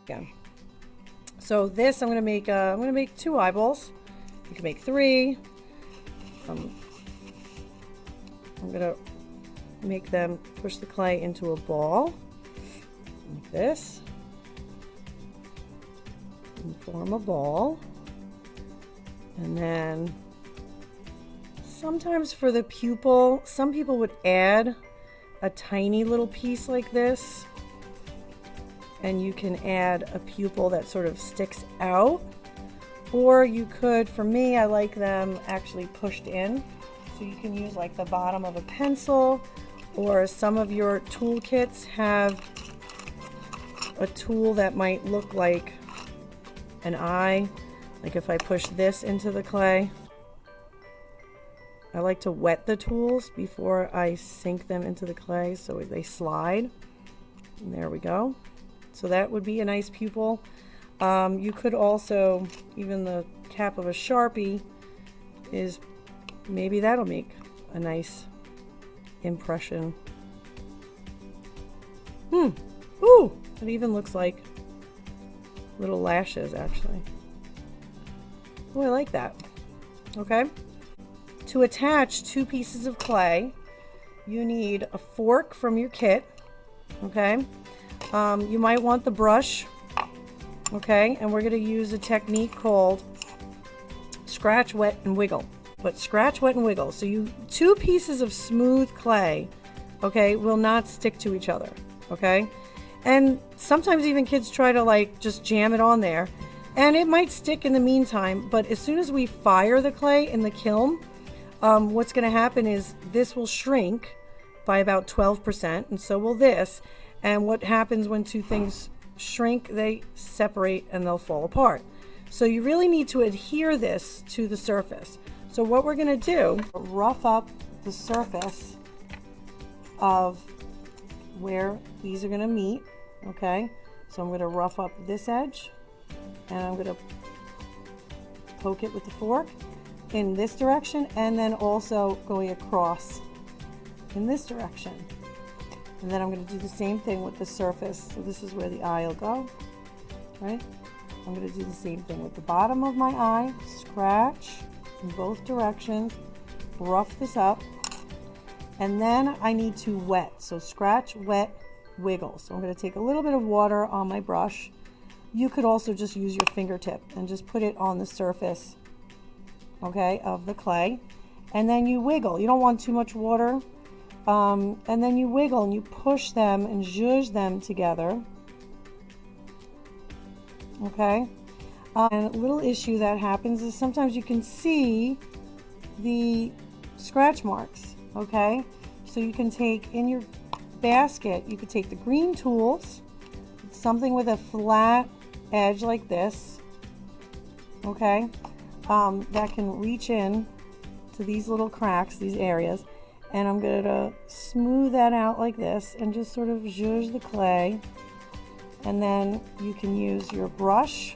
again. So this I'm gonna make 2 eyeballs. You can make 3. I'm gonna make them push the clay into a ball like this and form a ball. And then sometimes for the pupil, some people would add a tiny little piece like this, and you can add a pupil that sort of sticks out, or you could, for me, I like them actually pushed in, so you can use like the bottom of a pencil, or some of your toolkits have a tool that might look like an eye. Like if I push this into the clay, I like to wet the tools before I sink them into the clay so they slide. And there we go. So that would be a nice pupil. You could also, even the cap of a Sharpie is, maybe that'll make a nice impression. Ooh, it even looks like little lashes actually. Oh, I like that. Okay. To attach 2 pieces of clay, you need a fork from your kit. Okay. You might want the brush. Okay. And we're going to use a technique called scratch, wet, and wiggle. But scratch, wet, and wiggle. So 2 pieces of smooth clay, okay, will not stick to each other. Okay. And sometimes even kids try to like just jam it on there, and it might stick in the meantime, but as soon as we fire the clay in the kiln, what's going to happen is this will shrink by about 12%, and so will this. And what happens when 2 things shrink, they separate and they'll fall apart. So you really need to adhere this to the surface. So what we're going to do, rough up the surface of where these are going to meet. Okay, so I'm going to rough up this edge, and I'm going to poke it with the fork in this direction, and then also going across in this direction. And then I'm going to do the same thing with the surface. So this is where the eye will go, right? I'm going to do the same thing with the bottom of my eye, scratch in both directions, rough this up, and then I need to wet. So scratch, wet, wiggle. So I'm going to take a little bit of water on my brush. You could also just use your fingertip and just put it on the surface, okay, of the clay, and then you wiggle. You don't want too much water, and then you wiggle and you push them and zhuzh them together, okay. And a little issue that happens is sometimes you can see the scratch marks, okay. So you can take in your basket, you could take the green tools, something with a flat edge like this, okay, that can reach in to these little cracks, these areas, and I'm going to smooth that out like this and just sort of zhuzh the clay. And then you can use your brush,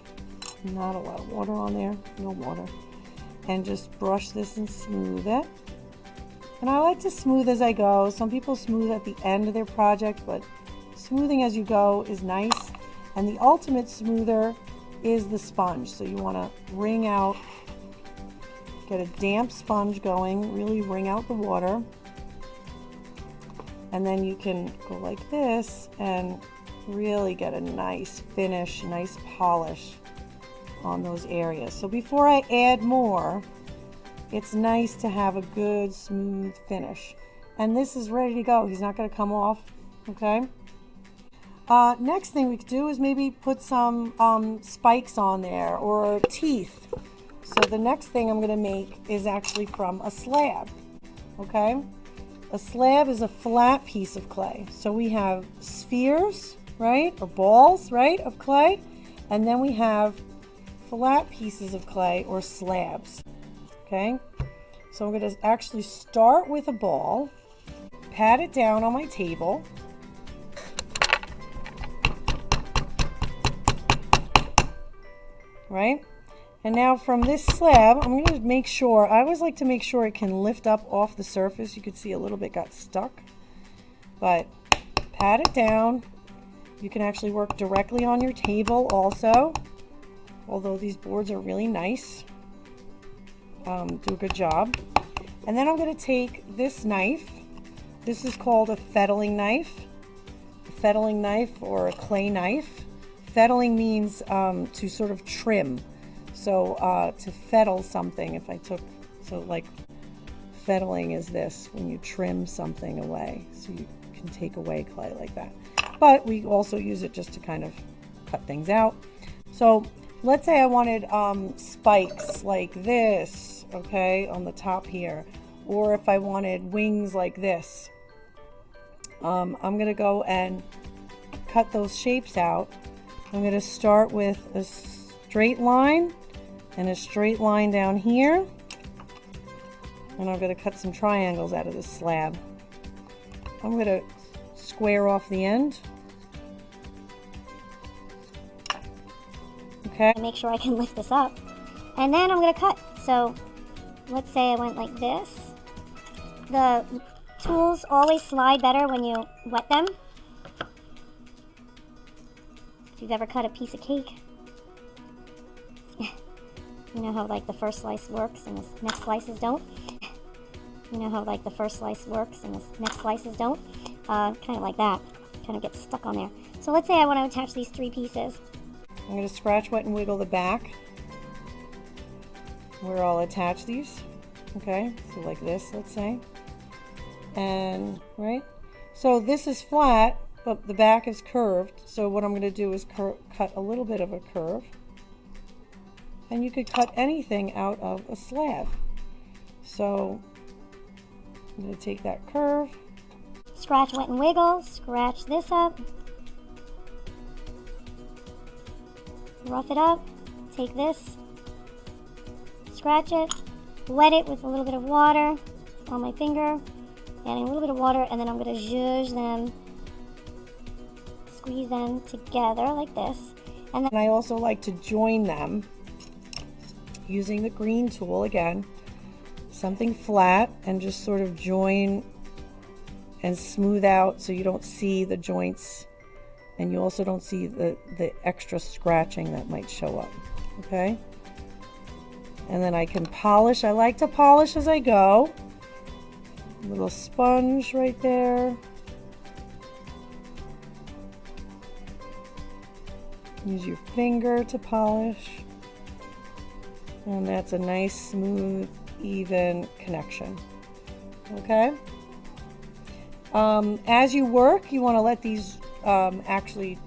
not a lot of water on there, no water, and just brush this and smooth it. And I like to smooth as I go. Some people smooth at the end of their project, but smoothing as you go is nice. And the ultimate smoother is the sponge. So you want to wring out, get a damp sponge going, really wring out the water. And then you can go like this and really get a nice finish, nice polish on those areas. So before I add more, it's nice to have a good smooth finish. And this is ready to go. He's not going to come off, okay? Next thing we could do is maybe put some spikes on there or teeth. So the next thing I'm going to make is actually from a slab, okay? A slab is a flat piece of clay. So we have spheres, right, or balls, right, of clay, and then we have flat pieces of clay or slabs. Okay, so I'm going to actually start with a ball, pat it down on my table, right? And now from this slab, I'm going to make sure, I always like to make sure it can lift up off the surface. You could see a little bit got stuck, but pat it down, You can actually work directly on your table also, although these boards are really nice. Do a good job. And then I'm going to take this knife. This is called a fettling knife. A fettling knife or a clay knife. Fettling means to sort of trim. So to fettle something, if I took, so like fettling is this, when you trim something away. So you can take away clay like that. But we also use it just to kind of cut things out. So let's say I wanted spikes like this, okay, on the top here. Or if I wanted wings like this. I'm going to go and cut those shapes out. I'm going to start with a straight line and a straight line down here. And I'm going to cut some triangles out of this slab. I'm going to square off the end. Okay. Make sure I can lift this up. And then I'm going to cut. So let's say I went like this. The tools always slide better when you wet them. If you've ever cut a piece of cake, you know how like the first slice works and the next slices don't. You know how like the first slice works and the next slices don't. Kind of like that. Kind of gets stuck on there. So let's say I want to attach these 3 pieces. I'm going to scratch, wet, and wiggle the back where I'll attach these. Okay, so like this, let's say. And, right? So this is flat, but the back is curved. So what I'm going to do is cut a little bit of a curve. And you could cut anything out of a slab. So I'm going to take that curve. Scratch, wet, and wiggle. Scratch this up. Rough it up. Take this. Scratch it. Wet it with a little bit of water on my finger. Adding a little bit of water, and then I'm going to zhuzh them. Squeeze them together like this. And then I also like to join them using the green tool again. Something flat, and just sort of join and smooth out so you don't see the joints, and you also don't see the extra scratching that might show up. Okay? And then I can polish. I like to polish as I go. A little sponge right there. Use your finger to polish. And that's a nice, smooth, even connection. Okay? As you work, you want to let these actually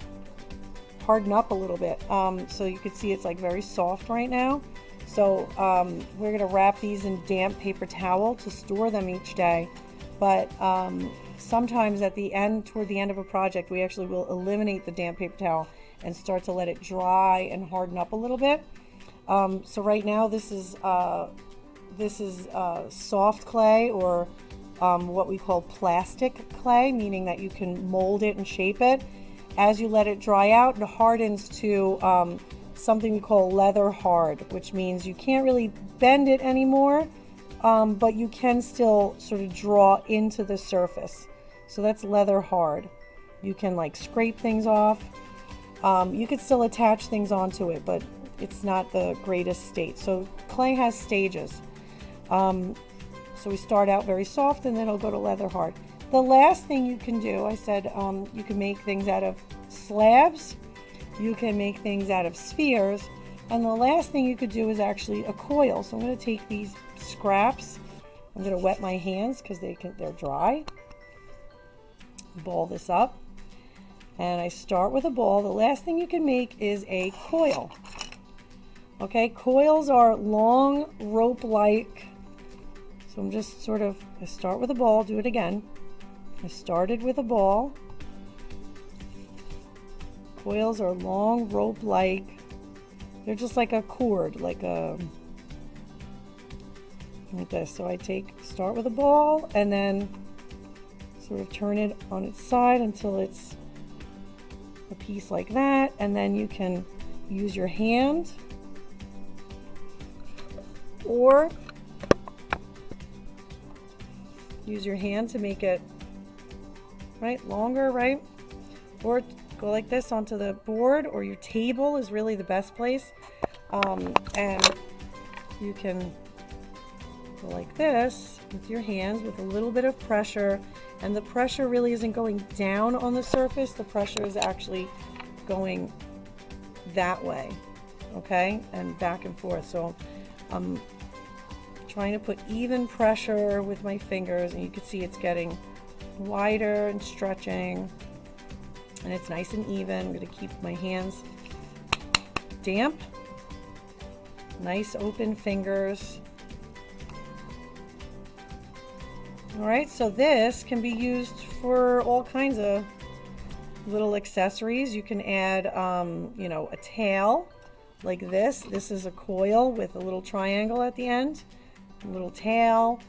harden up a little bit. So you can see it's like very soft right now. So we're going to wrap these in damp paper towel to store them each day. But sometimes at the end, toward the end of a project, we actually will eliminate the damp paper towel and start to let it dry and harden up a little bit. So right now this is soft clay, or what we call plastic clay, meaning that you can mold it and shape it. As you let it dry out, it hardens to something we call leather hard, which means you can't really bend it anymore, but you can still sort of draw into the surface. So that's leather hard. You can like scrape things off. You could still attach things onto it, but it's not the greatest state. So clay has stages. So we start out very soft, and then it'll go to leather hard. The last thing you can do, I said, you can make things out of slabs. You can make things out of spheres. And the last thing you could do is actually a coil. So I'm going to take these scraps. I'm going to wet my hands because they're dry. Ball this up. And I start with a ball. The last thing you can make is a coil. Okay, coils are long rope-like. So I'm just sort of, I start with a ball, do it again. I started with a ball. Coils are long rope-like. They're just like a cord, like this. So I start with a ball and then sort of turn it on its side until it's a piece like that. And then you can use your hand, or use your hand to make it longer, right? Or go like this onto the board, or your table is really the best place. And you can go like this with your hands with a little bit of pressure, and the pressure really isn't going down on the surface, the pressure is actually going that way, okay, and back and forth. So I'm trying to put even pressure with my fingers, and you can see it's getting wider and stretching, and it's nice and even. I'm going to keep my hands damp, nice open fingers. All right, so this can be used for all kinds of little accessories. You can add, you know, a tail like this. This is a coil with a little triangle at the end, a little tail.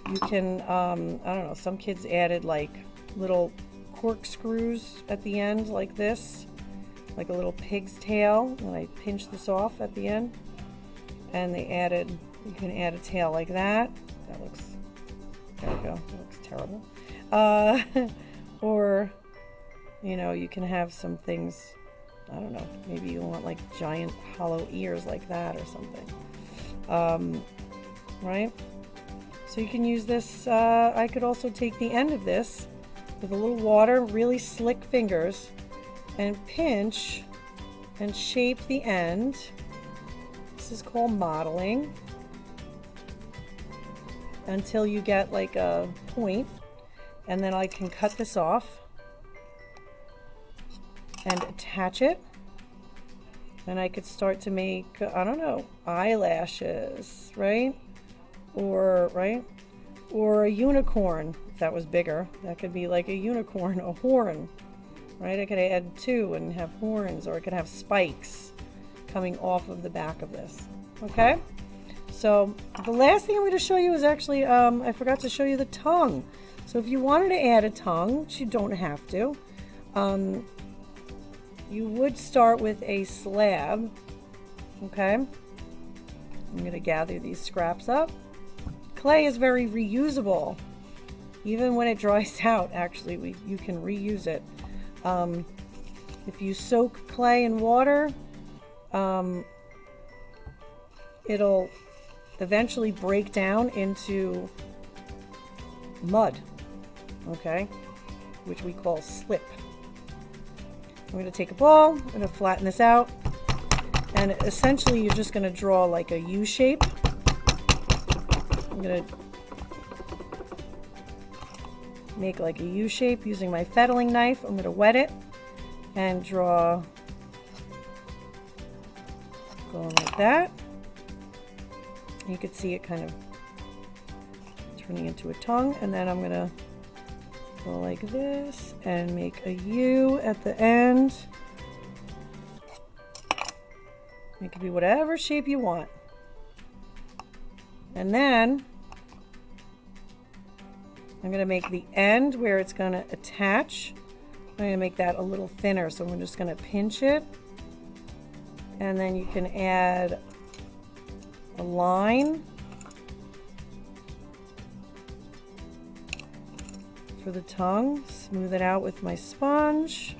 You can, I don't know, some kids added like little corkscrews at the end like this, like a little pig's tail, and I pinch this off at the end. And they added, you can add a tail like that. That looks, there we go, that looks terrible. Or, you know, you can have some things, I don't know, maybe you want like giant hollow ears like that or something. Right? So you can use this, I could also take the end of this with a little water, really slick fingers, and pinch and shape the end. This is called modeling, until you get like a point, and then I can cut this off and attach it, and I could start to make, I don't know, eyelashes, right? Or, right? Or a unicorn, if that was bigger. That could be like a unicorn, a horn, right? I could add two and have horns, or I could have spikes coming off of the back of this, okay? So the last thing I'm going to show you is actually, I forgot to show you the tongue. So if you wanted to add a tongue, which you don't have to, you would start with a slab, okay? I'm going to gather these scraps up. Clay is very reusable. Even when it dries out, actually, you can reuse it. If you soak clay in water, it'll eventually break down into mud, okay, which we call slip. I'm going to take a ball, I'm going to flatten this out, and essentially you're just going to draw like a U shape. I'm going to make like a U shape using my fettling knife. I'm going to wet it and draw, going like that. You can see it kind of turning into a tongue, and then I'm going to go like this and make a U at the end. It could be whatever shape you want. And then I'm going to make the end where it's going to attach. I'm going to make that a little thinner, so I'm just going to pinch it. And then you can add a line for the tongue. Smooth it out with my sponge.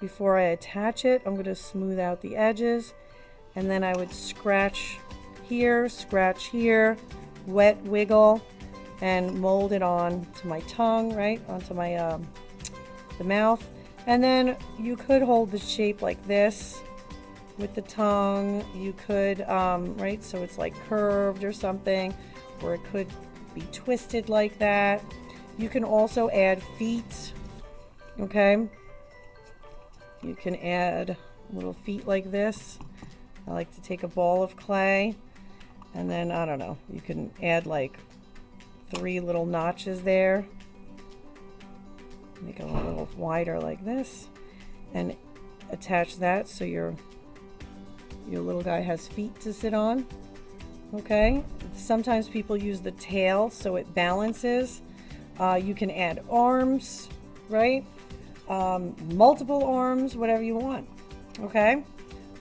Before I attach it, I'm going to smooth out the edges. And then I would scratch here, wet, wiggle, and mold it on to my tongue, right, onto my the mouth. And then you could hold the shape like this with the tongue. You could, right, so it's like curved or something, or it could be twisted like that. You can also add feet, okay? You can add little feet like this. I like to take a ball of clay, and then, I don't know, you can add like 3 little notches there. Make it a little wider like this, and attach that so your little guy has feet to sit on, okay? Sometimes people use the tail so it balances. You can add arms, right? Multiple arms, whatever you want, okay?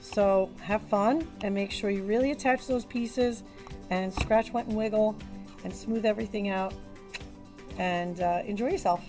So have fun and make sure you really attach those pieces and scratch, wet, and wiggle and smooth everything out, and enjoy yourself.